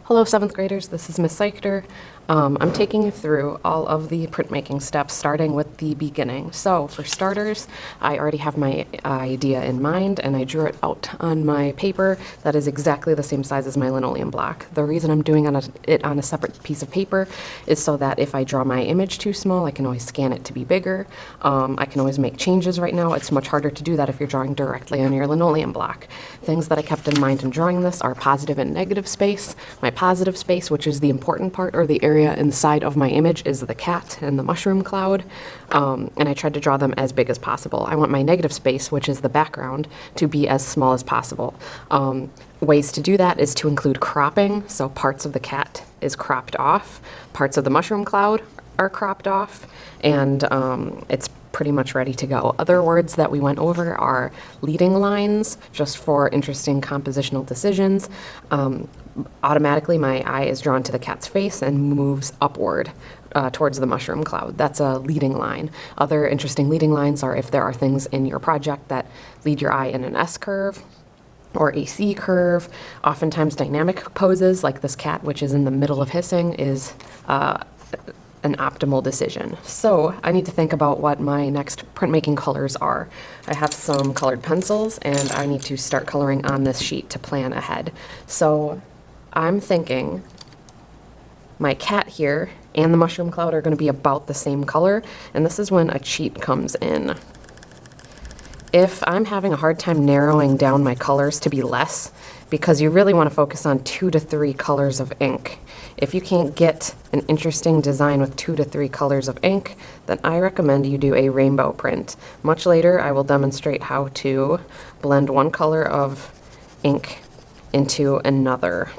Hello 7th graders, this is Miss Seichter. I'm taking you through all of the printmaking steps starting with the beginning. So for starters, I already have my idea in mind and I drew it out on my paper that is exactly the same size as my linoleum block. The reason I'm doing it on a separate piece of paper is so that if I draw my image too small, I can always scan it to be bigger. I can always make changes. Right now it's much harder to do that if you're drawing directly on your linoleum block. Things that I kept in mind in drawing this are positive and negative space. My positive space, which is the important part, or the area inside of my image, is the cat and the mushroom cloud, and I tried to draw them as big as possible. I want my negative space, which is the background, to be as small as possible. Ways to do that is to include cropping, so parts of the cat is cropped off, parts of the mushroom cloud are cropped off, and it's pretty much ready to go. Other words that we went over are leading lines, just for interesting compositional decisions. Automatically, my eye is drawn to the cat's face and moves upward towards the mushroom cloud. That's a leading line. Other interesting leading lines are if there are things in your project that lead your eye in an S curve or a C curve. Oftentimes dynamic poses, like this cat, which is in the middle of hissing, is an optimal decision. So I need to think about what my next printmaking colors are. I have some colored pencils and I need to start coloring on this sheet to plan ahead. So I'm thinking my cat here and the mushroom cloud are going to be about the same color, and this is when a cheat comes in. If I'm having a hard time narrowing down my colors to be less, because you really want to focus on 2 to 3 colors of ink. If you can't get an interesting design with 2 to 3 colors of ink, then I recommend you do a rainbow print. Much later, I will demonstrate how to blend one color of ink into another.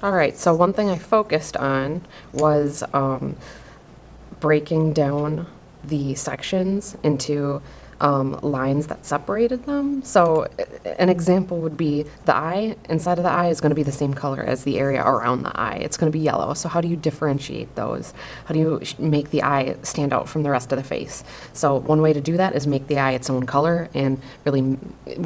All right, so one thing I focused on was breaking down the sections into lines that separated them. So an example would be the eye. Inside of the eye is going to be the same color as the area around the eye. It's going to be yellow. So how do you differentiate those? How do you make the eye stand out from the rest of the face? So one way to do that is make the eye its own color and really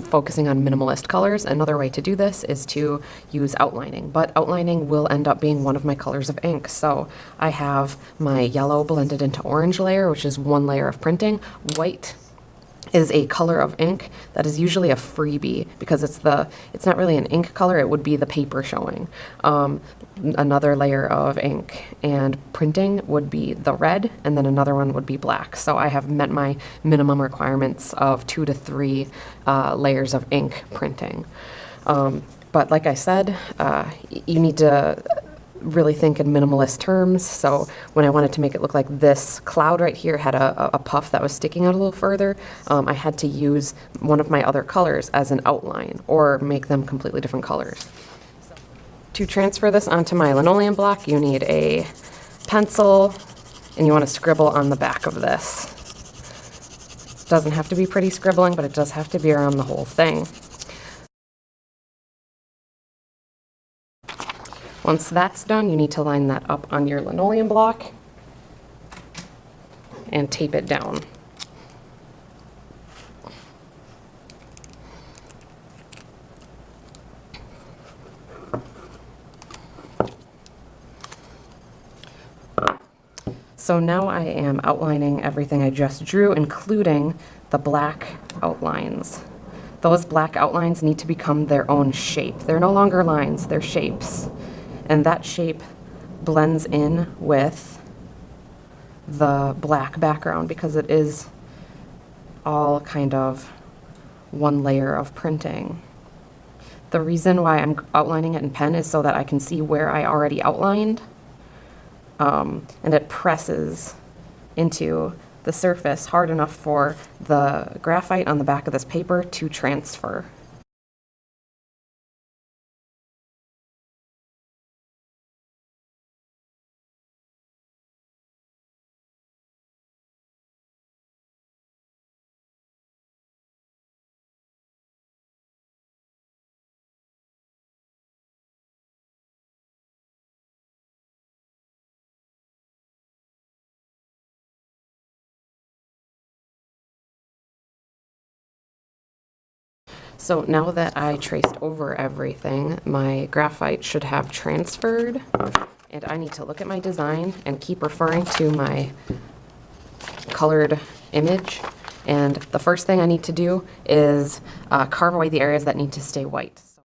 focusing on minimalist colors. Another way to do this is to use outlining, but outlining will end up being one of my colors of ink. So I have my yellow blended into orange layer, which is one layer of printing. White is a color of ink that is usually a freebie because it's not really an ink color, it would be the paper showing. Another layer of ink and printing would be the red, and then another one would be black. So I have met my minimum requirements of 2 to 3 layers of ink printing. But like I said, you need to really think in minimalist terms. So when I wanted to make it look like this cloud right here had a puff that was sticking out a little further, I had to use one of my other colors as an outline or make them completely different colors. To transfer this onto my linoleum block, you need a pencil and you want to scribble on the back of this. Doesn't have to be pretty scribbling, but it does have to be around the whole thing. Once that's done, you need to line that up on your linoleum block and tape it down. So now I am outlining everything I just drew, including the black outlines. those black outlines need to become their own shape. They're no longer lines, they're shapes. And that shape blends in with the black background because it is all kind of one layer of printing. The reason why I'm outlining it in pen is so that I can see where I already outlined, and it presses into the surface hard enough for the graphite on the back of this paper to transfer. So now that I traced over everything, my graphite should have transferred, and I need to look at my design and keep referring to my colored image. And the first thing I need to do is carve away the areas that need to stay white.